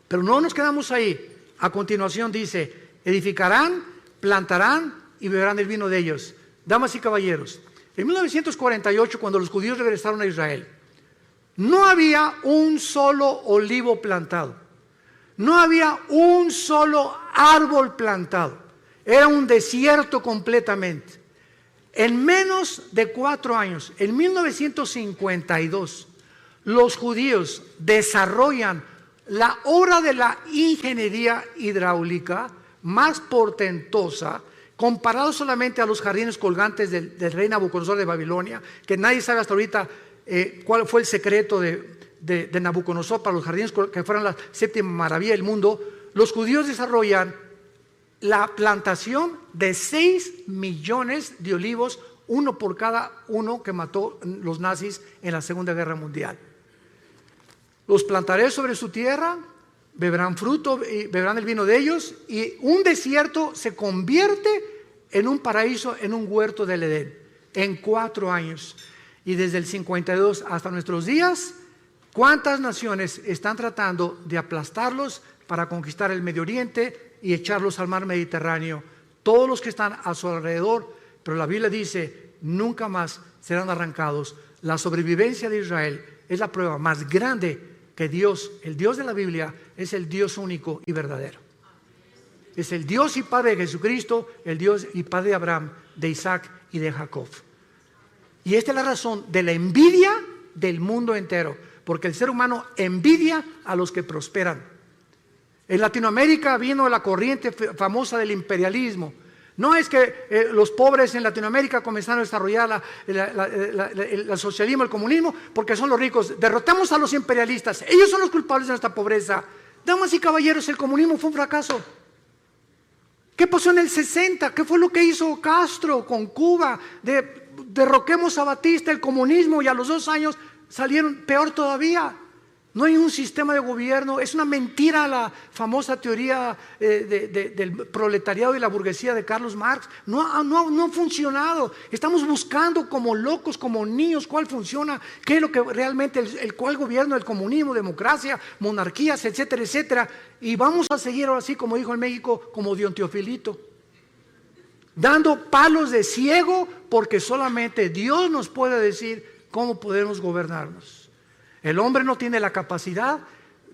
Pero no nos quedamos ahí. A continuación dice: edificarán, plantarán y beberán el vino de ellos. Damas y caballeros, en 1948, cuando los judíos regresaron a Israel, no había un solo olivo plantado, no había un solo árbol plantado, era un desierto completamente. En menos de 4 años, en 1952, los judíos desarrollan la obra de la ingeniería hidráulica más portentosa, comparado solamente a los jardines colgantes del rey Nabucodonosor de Babilonia, que nadie sabe hasta ahorita cuál fue el secreto de Nabucodonosor para los jardines que fueron la 7ª maravilla del mundo. Los judíos desarrollan la plantación de 6 millones de olivos, uno por cada uno que mató los nazis en la Segunda Guerra Mundial. Los plantaré sobre su tierra, beberán fruto y beberán el vino de ellos, y un desierto se convierte en un paraíso, en un huerto del Edén, en 4 años. Y desde el 52 hasta nuestros días, ¿cuántas naciones están tratando de aplastarlos para conquistar el Medio Oriente y echarlos al mar Mediterráneo? Todos los que están a su alrededor, pero la Biblia dice: nunca más serán arrancados. La sobrevivencia de Israel es la prueba más grande que Dios, el Dios de la Biblia, es el Dios único y verdadero. Es el Dios y Padre de Jesucristo, el Dios y Padre de Abraham, de Isaac y de Jacob. Y esta es la razón de la envidia del mundo entero, porque el ser humano envidia a los que prosperan. En Latinoamérica vino la corriente famosa del imperialismo. No es que los pobres en Latinoamérica comenzaron a desarrollar el socialismo, el comunismo, porque son los ricos. Derrotamos a los imperialistas, ellos son los culpables de nuestra pobreza. Damas y caballeros, el comunismo fue un fracaso. ¿Qué pasó en el 60? ¿Qué fue lo que hizo Castro con Cuba? Derroquemos a Batista, el comunismo, y a los 2 años salieron peor todavía. No hay un sistema de gobierno. Es una mentira la famosa teoría del proletariado y la burguesía de Carlos Marx. No ha funcionado. Estamos buscando como locos, como niños, cuál funciona, qué es lo que realmente, cuál gobierno, el comunismo, democracia, monarquías, etcétera, etcétera. Y vamos a seguir ahora sí, como dijo en México, como Don Teofilito, dando palos de ciego, porque solamente Dios nos puede decir cómo podemos gobernarnos. El hombre no tiene la capacidad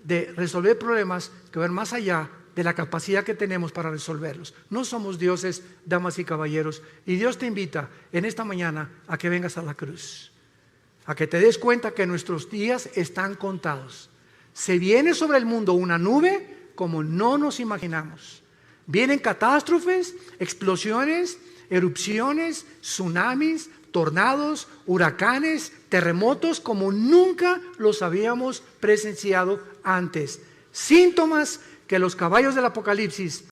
de resolver problemas que van más allá de la capacidad que tenemos para resolverlos. No somos dioses, damas y caballeros, y Dios te invita en esta mañana a que vengas a la cruz, a que te des cuenta que nuestros días están contados. Se viene sobre el mundo una nube como no nos imaginamos. Vienen catástrofes, explosiones, erupciones, tsunamis, tornados, huracanes, terremotos como nunca los habíamos presenciado antes. Síntomas que los caballos del Apocalipsis